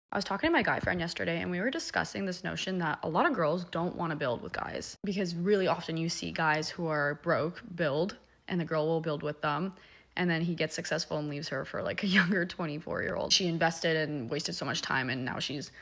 I was talking to my guy friend yesterday and we were discussing this notion that a lot of girls don't want to build with guys because really often you see guys who are broke build and the girl will build with them and then he gets successful and leaves her for like a younger 24-year-old. She invested and wasted so much time and now she's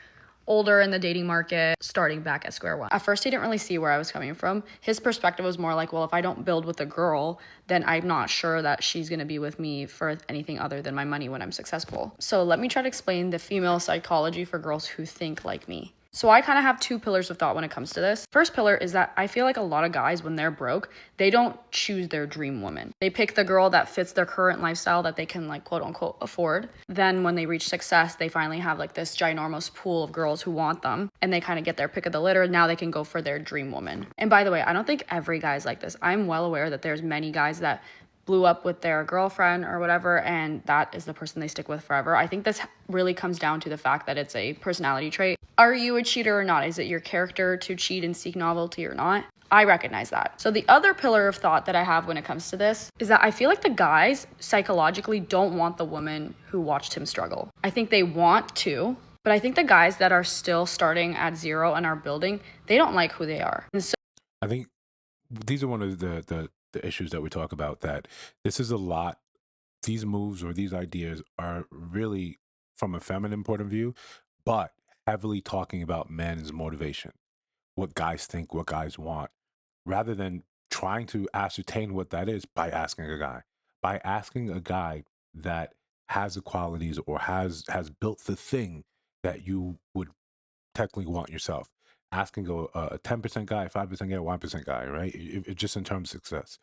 older in the dating market, starting back at square one. At first, he didn't really see where I was coming from. His perspective was more like, well, if I don't build with a girl, then I'm not sure that she's gonna be with me for anything other than my money when I'm successful. So let me try to explain the female psychology for girls who think like me. So I kind of have two pillars of thought when it comes to this. First pillar is that I feel like a lot of guys, when they're broke, they don't choose their dream woman. They pick the girl that fits their current lifestyle that they can like quote unquote afford. Then when they reach success, they finally have like this ginormous pool of girls who want them and they kind of get their pick of the litter. Now they can go for their dream woman. And by the way, I don't think every guy's like this. I'm well aware that there's many guys that blew up with their girlfriend or whatever and that is the person they stick with forever. I think this really comes down to the fact that it's a personality trait. Are you a cheater or not? Is it your character to cheat and seek novelty or not? I recognize that. So the other pillar of thought that I have when it comes to this is that I feel like the guys psychologically don't want the woman who watched him struggle. I think they want to, but I think the guys that are still starting at zero and are building, they don't like who they are. And so I think these are one of the issues that we talk about, that this is a lot. These moves or these ideas are really from a feminine point of view, but heavily talking about men's motivation, what guys think, what guys want, rather than trying to ascertain what that is by asking a guy. By asking a guy that has the qualities or has built the thing that you would technically want yourself. Asking a 10% guy, 5% guy, 1% guy, right? Just in terms of success.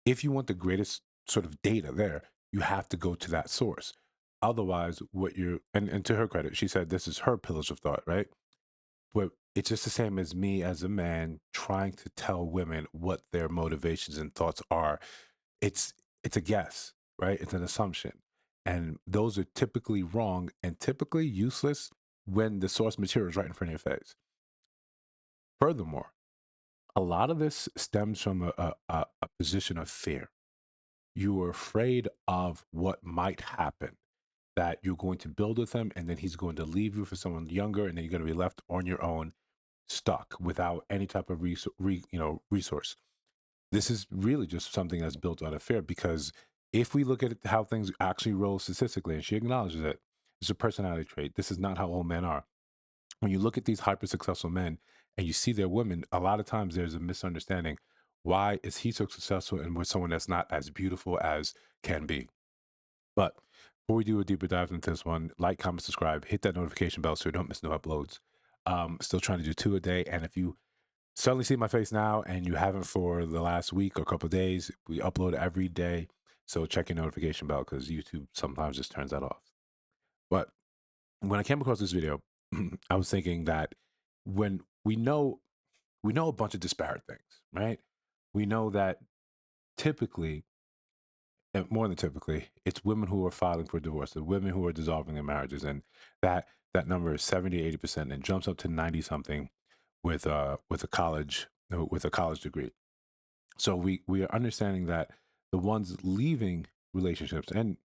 If you want the greatest sort of data there, you have to go to that source. Otherwise, what you're, and to her credit, she said this is her pillars of thought, right? But it's just the same as me as a man trying to tell women what their motivations and thoughts are. It's it's a guess, right? It's an assumption. And those are typically wrong and typically useless when the source material is right in front of your face. Furthermore, a lot of this stems from a position of fear. You are afraid of what might happen, that you're going to build with him and then he's going to leave you for someone younger and then you're going to be left on your own, stuck without any type of resource. This is really just something that's built out of fear, because if we look at how things actually roll statistically, and she acknowledges it, it's a personality trait. This is not how all men are. When you look at these hyper successful men and you see their women, a lot of times there's a misunderstanding. Why is he so successful and with someone that's not as beautiful as can be? But before we do a deeper dive into this one, like, comment, subscribe, hit that notification bell so you don't miss no uploads. Still trying to do two a day. And if you suddenly see my face now and you haven't for the last week or couple of days, we upload every day. So check your notification bell because YouTube sometimes just turns that off. But when I came across this video, I was thinking that when we know a bunch of disparate things, right? We know that typically, and more than typically, it's women who are filing for divorce, the women who are dissolving their marriages, and that number is 70 to 80% and jumps up to 90 something with a college degree. So we are understanding that the ones leaving relationships, and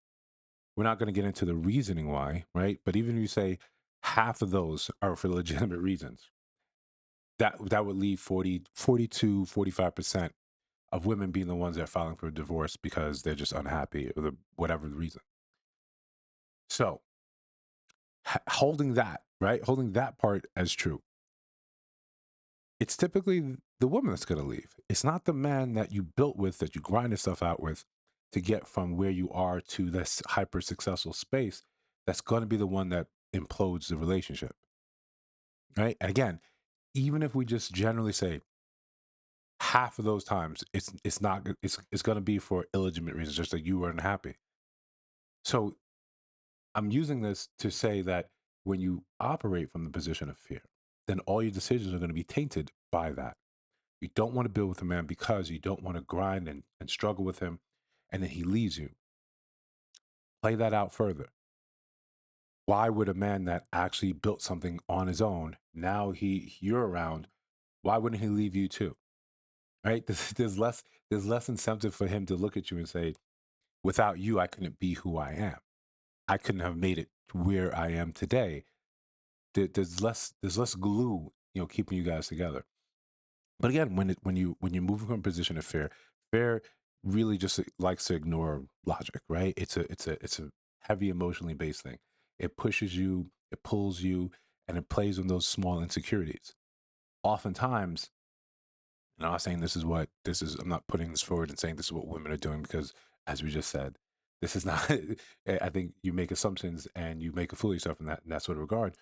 we're not going to get into the reasoning why, right? But even if you say half of those are for legitimate reasons, that would leave 42, 45% of women being the ones that are filing for divorce because they're just unhappy or whatever the reason. So holding that, right? Holding that part as true, it's typically the woman that's going to leave. It's not the man that you built with, that you grind yourself out with to get from where you are to this hyper successful space, that's going to be the one that implodes the relationship, right? And again, even if we just generally say half of those times, it's not it's going to be for illegitimate reasons, just like you were unhappy. So I'm using this to say that when you operate from the position of fear, then all your decisions are going to be tainted by that. You don't want to build with a man because you don't want to grind and struggle with him, and then he leaves you. Play that out further. Why would a man that actually built something on his own, now you're around, why wouldn't he leave you too? Right? There's less incentive for him to look at you and say, without you, I couldn't be who I am. I couldn't have made it to where I am today. there's less glue, keeping you guys together. But again, when you're moving from a position of fear, fear really just likes to ignore logic, right? It's a heavy emotionally based thing. It pushes you, it pulls you, and it plays on those small insecurities. Oftentimes, and I'm not saying I'm not putting this forward and saying this is what women are doing, because as we just said, this is not. I think you make assumptions and you make a fool of yourself in that sort of regard.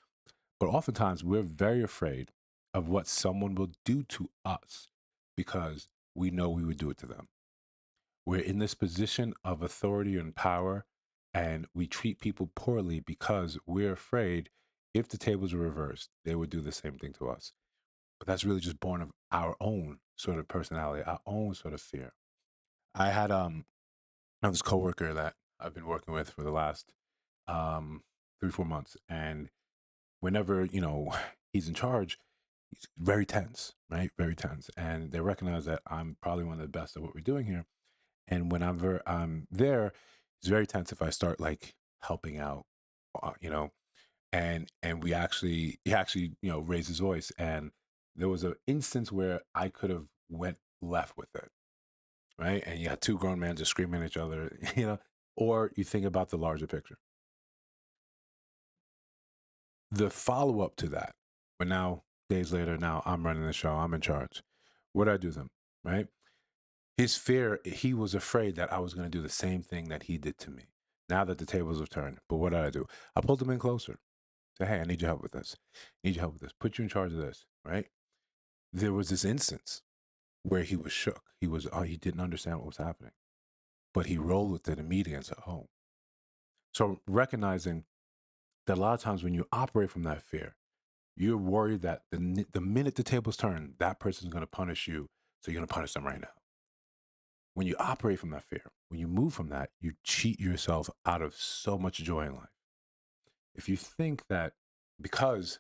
But oftentimes we're very afraid of what someone will do to us because we know we would do it to them. We're in this position of authority and power, and we treat people poorly because we're afraid if the tables were reversed, they would do the same thing to us. But that's really just born of our own sort of personality, our own sort of fear. I had I have this coworker that I've been working with for the last 3 4 months, and whenever he's in charge, he's very tense, right? Very tense, and they recognize that I'm probably one of the best at what we're doing here. And whenever I'm there, he's very tense if I start like helping out, uh, you know, and he actually raised his voice, and there was an instance where I could have went left with it, right? And you had two grown men just screaming at each other, or you think about the larger picture. The follow up to that, but now days later, now I'm running the show, I'm in charge. What do I do to him, right? His fear, he was afraid that I was going to do the same thing that he did to me. Now that the tables have turned, but what did I do? I pulled him in closer. Say, hey, I need your help with this. I need your help with this. Put you in charge of this, right? There was this instance where he was shook. He didn't understand what was happening, but he rolled with it immediately and said, oh. So recognizing that a lot of times when you operate from that fear, you're worried that the minute the tables turn, that person's going to punish you. So you're going to punish them right now. When you operate from that fear, when you move from that, you cheat yourself out of so much joy in life. If you think that because,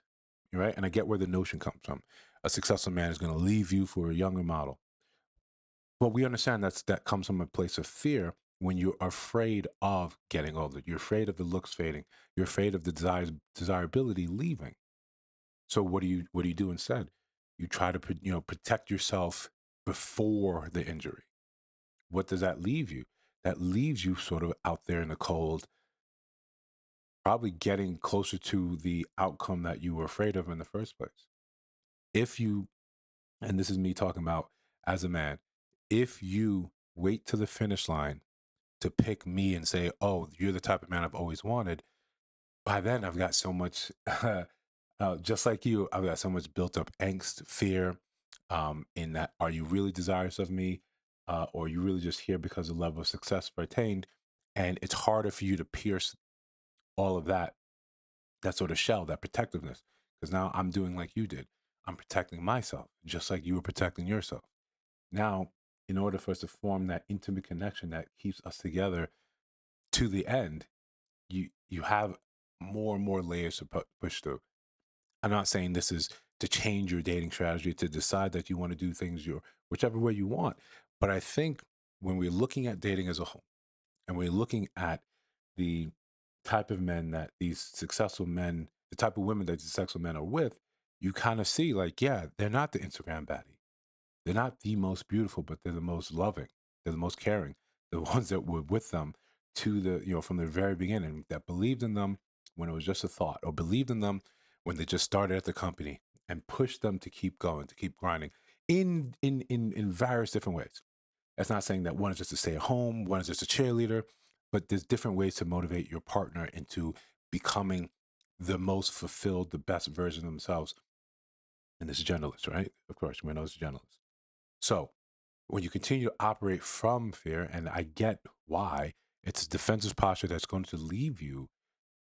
right, and I get where the notion comes from, a successful man is going to leave you for a younger model. But we understand that comes from a place of fear when you're afraid of getting older. You're afraid of the looks fading. You're afraid of the desirability leaving. So what do you do instead? You try to protect yourself before the injury. What does that leave you? That leaves you sort of out there in the cold, probably getting closer to the outcome that you were afraid of in the first place. If you, and this is me talking about as a man, if you wait to the finish line to pick me and say, "Oh, you're the type of man I've always wanted," by then I've got so much, just like you, I've got so much built up angst, fear. In that, are you really desirous of me, or are you really just here because of the level of success I've attained? And it's harder for you to pierce all of that sort of shell, that protectiveness, because now I'm doing like you did. I'm protecting myself, just like you were protecting yourself. Now, in order for us to form that intimate connection that keeps us together to the end, you have more and more layers to push through. I'm not saying this is to change your dating strategy, to decide that you want to do things your whichever way you want. But I think when we're looking at dating as a whole, and we're looking at the type of men that these successful men, the type of women that these successful men are with, you kind of see like, yeah, they're not the Instagram baddie. They're not the most beautiful, but they're the most loving. They're the most caring. The ones that were with them to from the very beginning, that believed in them when it was just a thought, or believed in them when they just started at the company, and pushed them to keep going, to keep grinding in various different ways. That's not saying that one is just to stay at home, one is just a cheerleader, but there's different ways to motivate your partner into becoming the most fulfilled, the best version of themselves. And this is genderless, right? Of course, we know it's genderless. So when you continue to operate from fear, and I get why, it's a defensive posture that's going to leave you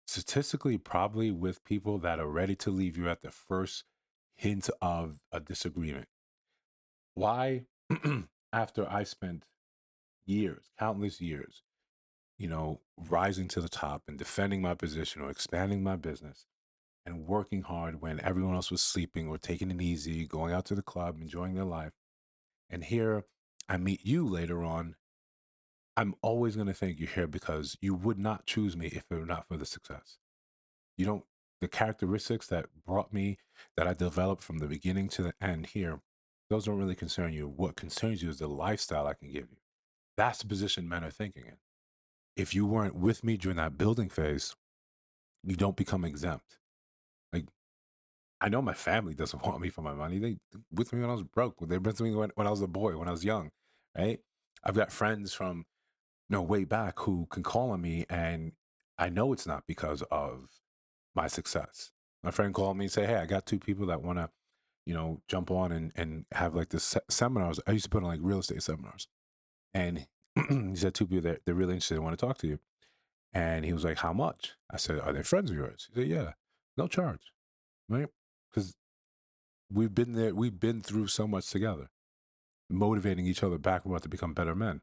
statistically probably with people that are ready to leave you at the first hint of a disagreement. Why? After I spent years, countless years, rising to the top and defending my position or expanding my business and working hard when everyone else was sleeping or taking it easy, going out to the club, enjoying their life. And here I meet you later on. I'm always going to think you're here because you would not choose me if it were not for the success. You don't. the characteristics that brought me, that I developed from the beginning to the end here, those don't really concern you. What concerns you is the lifestyle I can give you. That's the position men are thinking in. If you weren't with me during that building phase, you don't become exempt. Like, I know my family doesn't want me for my money. They with me when I was broke. They with me when I was a boy, when I was young, right? I've got friends from way back who can call on me, and I know it's not because of my success. My friend called me and say, "Hey, I got two people that want to, jump on and have like this seminars." I used to put on like real estate seminars, and he said two people that they're really interested, want to talk to you. And he was like, "How much?" I said, "Are they friends of yours?" He said, "Yeah, no charge, right?" Because we've been there, we've been through so much together, motivating each other back and forth to become better men.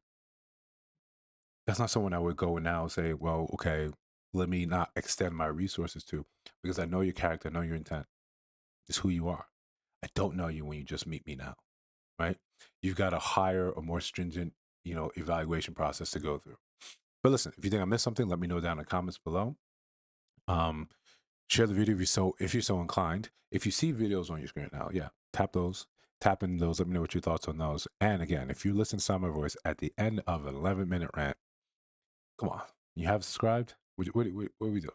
That's not someone I would go and now say, "Well, okay, let me not extend my resources to," because I know your character, I know your intent. It's who you are. I don't know you when you just meet me now, right? You've got a higher or more stringent, evaluation process to go through. But listen, if you think I missed something, let me know down in the comments below. Um, Share the video if you're so inclined. If you see videos on your screen now, yeah, tap in those. Let me know what your thoughts on those. And again, if you listen to my voice at the end of an 11-minute rant, come on, you have subscribed. What are we doing?